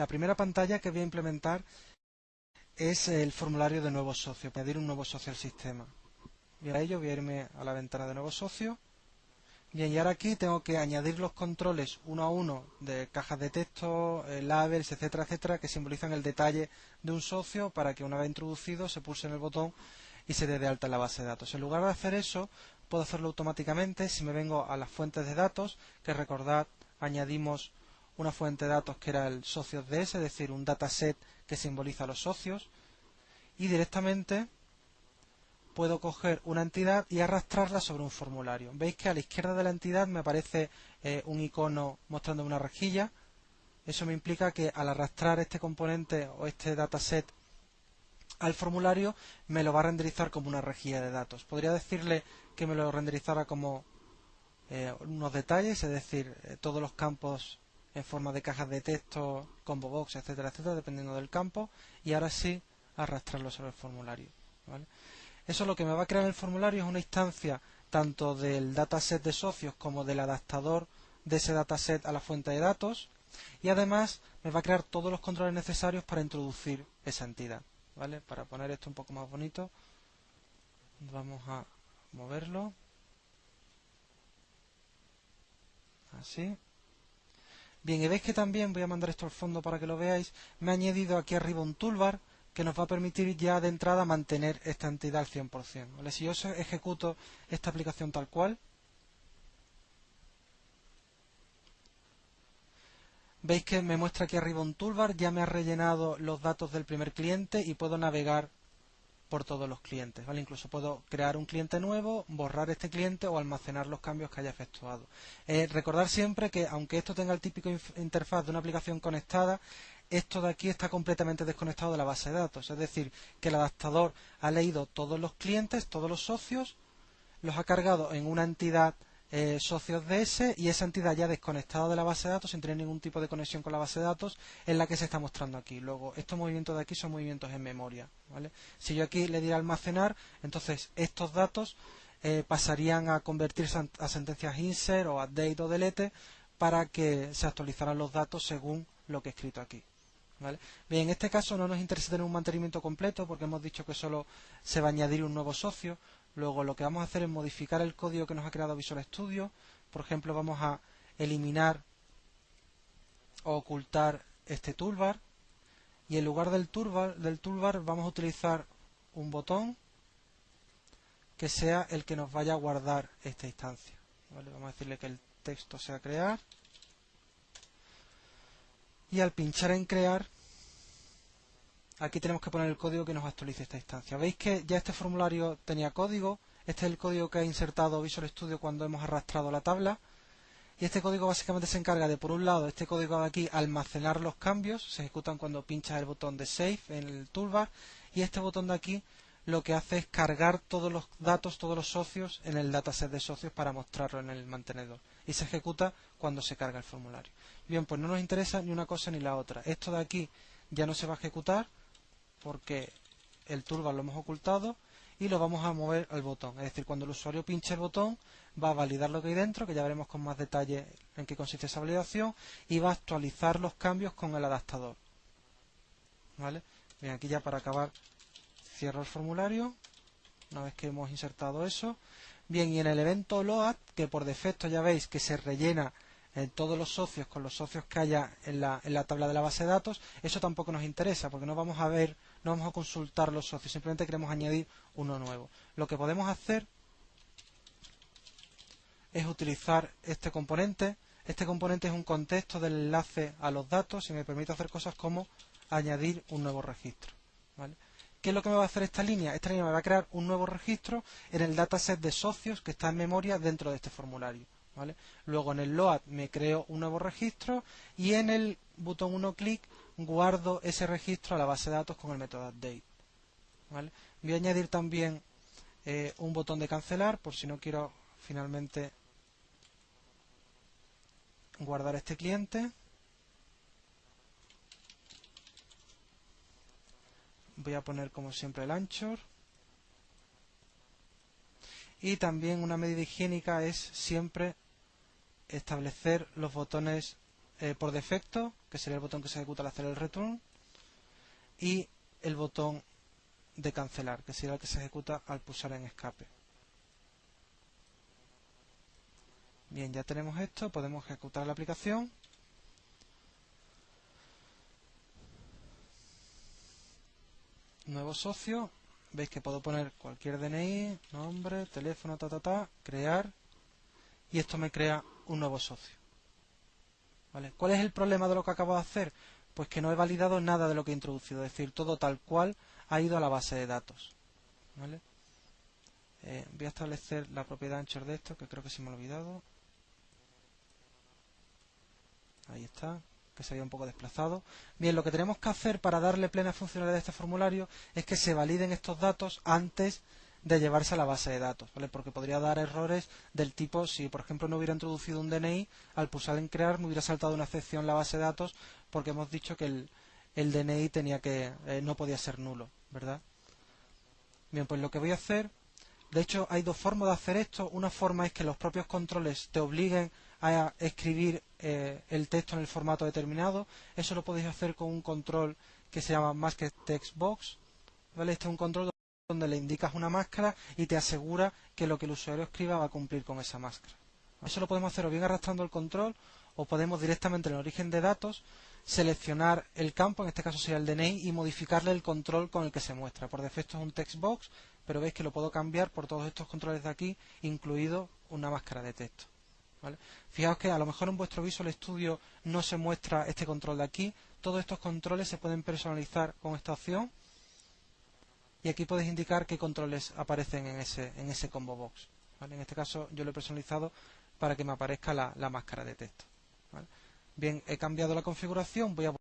La primera pantalla que voy a implementar es el formulario de nuevo socio, para añadir un nuevo socio al sistema. Bien, para ello voy a irme a la ventana de nuevo socio. Bien, y ahora aquí tengo que añadir los controles uno a uno de cajas de texto, labels, etcétera, etcétera, que simbolizan el detalle de un socio para que una vez introducido se pulse en el botón y se dé de alta en la base de datos. En lugar de hacer eso, puedo hacerlo automáticamente si me vengo a las fuentes de datos, que recordad, añadimos una fuente de datos que era el socios DS, es decir, un dataset que simboliza a los socios, y directamente puedo coger una entidad y arrastrarla sobre un formulario. Veis que a la izquierda de la entidad me aparece un icono mostrando una rejilla. Eso me implica que al arrastrar este componente o este dataset al formulario me lo va a renderizar como una rejilla de datos. Podría decirle que me lo renderizara como unos detalles, es decir, todos los campos en forma de cajas de texto, combo box, etcétera, etcétera, dependiendo del campo, y ahora sí arrastrarlo sobre el formulario, ¿vale? Eso lo que me va a crear el formulario es una instancia tanto del dataset de socios como del adaptador de ese dataset a la fuente de datos, y además me va a crear todos los controles necesarios para introducir esa entidad, ¿vale? Para poner esto un poco más bonito, vamos a moverlo así. Bien, y veis que también, voy a mandar esto al fondo para que lo veáis, me ha añadido aquí arriba un toolbar que nos va a permitir ya de entrada mantener esta entidad al 100%, ¿vale? Si yo ejecuto esta aplicación tal cual, veis que me muestra aquí arriba un toolbar, ya me ha rellenado los datos del primer cliente y puedo navegar por todos los clientes, ¿vale? Incluso puedo crear un cliente nuevo, borrar este cliente o almacenar los cambios que haya efectuado. Recordar siempre que aunque esto tenga el típico interfaz de una aplicación conectada, esto de aquí está completamente desconectado de la base de datos, es decir, que el adaptador ha leído todos los clientes, todos los socios, los ha cargado en una entidad socios DS, y esa entidad ya desconectada de la base de datos sin tener ningún tipo de conexión con la base de datos es la que se está mostrando aquí. Luego, estos movimientos de aquí son movimientos en memoria, ¿vale? Si yo aquí le diera almacenar, entonces estos datos pasarían a convertirse a sentencias insert o update o delete para que se actualizaran los datos según lo que he escrito aquí, ¿vale? Bien, en este caso no nos interesa tener un mantenimiento completo porque hemos dicho que solo se va a añadir un nuevo socio. Luego lo que vamos a hacer es modificar el código que nos ha creado Visual Studio. Por ejemplo, vamos a eliminar o ocultar este toolbar, y en lugar del toolbar vamos a utilizar un botón que sea el que nos vaya a guardar esta instancia, ¿vale? Vamos a decirle que el texto sea crear, y al pinchar en crear aquí tenemos que poner el código que nos actualice esta instancia. Veis que ya este formulario tenía código. Este es el código que ha insertado Visual Studio cuando hemos arrastrado la tabla. Y este código básicamente se encarga de, por un lado, este código de aquí, almacenar los cambios. Se ejecutan cuando pinchas el botón de Save en el toolbar. Y este botón de aquí lo que hace es cargar todos los datos, todos los socios en el dataset de socios para mostrarlo en el mantenedor. Y se ejecuta cuando se carga el formulario. Bien, pues no nos interesa ni una cosa ni la otra. Esto de aquí ya no se va a ejecutar porque el toolbar lo hemos ocultado, y lo vamos a mover al botón. Es decir, cuando el usuario pinche el botón, va a validar lo que hay dentro, que ya veremos con más detalle en qué consiste esa validación, y va a actualizar los cambios con el adaptador, ¿vale? Bien, aquí ya para acabar cierro el formulario, una vez que hemos insertado eso. Bien, y en el evento load, que por defecto ya veis que se rellena todos los socios con los socios que haya en la tabla de la base de datos, eso tampoco nos interesa porque no vamos a ver, no vamos a consultar los socios, simplemente queremos añadir uno nuevo. Lo que podemos hacer es utilizar este componente. Este componente es un contexto del enlace a los datos y me permite hacer cosas como añadir un nuevo registro, ¿vale? ¿Qué es lo que me va a hacer esta línea? Esta línea me va a crear un nuevo registro en el dataset de socios que está en memoria dentro de este formulario, ¿vale? Luego en el load me creo un nuevo registro y en el botón 1 clic guardo ese registro a la base de datos con el método update, ¿vale? Voy a añadir también un botón de cancelar por si no quiero finalmente guardar este cliente. Voy a poner como siempre el anchor. Y también una medida higiénica es siempre establecer los botones por defecto, que sería el botón que se ejecuta al hacer el return, y el botón de cancelar, que sería el que se ejecuta al pulsar en escape. Bien, ya tenemos esto, podemos ejecutar la aplicación. Nuevo socio, veis que puedo poner cualquier DNI, nombre, teléfono, crear, y esto me crea un nuevo socio. ¿Vale? ¿Cuál es el problema de lo que acabo de hacer? Pues que no he validado nada de lo que he introducido, es decir, todo tal cual ha ido a la base de datos. ¿Vale? Voy a establecer la propiedad anchor de esto, que creo que se me ha olvidado. Ahí está, que se había un poco desplazado. Bien, lo que tenemos que hacer para darle plena funcionalidad a este formulario es que se validen estos datos antes de llevarse a la base de datos, ¿vale? Porque podría dar errores del tipo, si por ejemplo no hubiera introducido un DNI, al pulsar en crear me hubiera saltado una excepción en la base de datos porque hemos dicho que el DNI tenía que no podía ser nulo, ¿verdad? Bien, pues lo que voy a hacer, de hecho hay dos formas de hacer esto. Una forma es que los propios controles te obliguen a escribir el texto en el formato determinado. Eso lo podéis hacer con un control que se llama Masked Text Box, ¿vale? Este es un control donde le indicas una máscara y te asegura que lo que el usuario escriba va a cumplir con esa máscara. Eso lo podemos hacer o bien arrastrando el control, o podemos directamente en el origen de datos seleccionar el campo, en este caso sería el DNI, y modificarle el control con el que se muestra. Por defecto es un text box, pero veis que lo puedo cambiar por todos estos controles de aquí, incluido una máscara de texto. ¿Vale? Fijaos que a lo mejor en vuestro Visual Studio no se muestra este control de aquí. Todos estos controles se pueden personalizar con esta opción, y aquí podéis indicar qué controles aparecen en ese combo box. ¿Vale? En este caso yo lo he personalizado para que me aparezca la máscara de texto. ¿Vale? Bien, he cambiado la configuración, voy a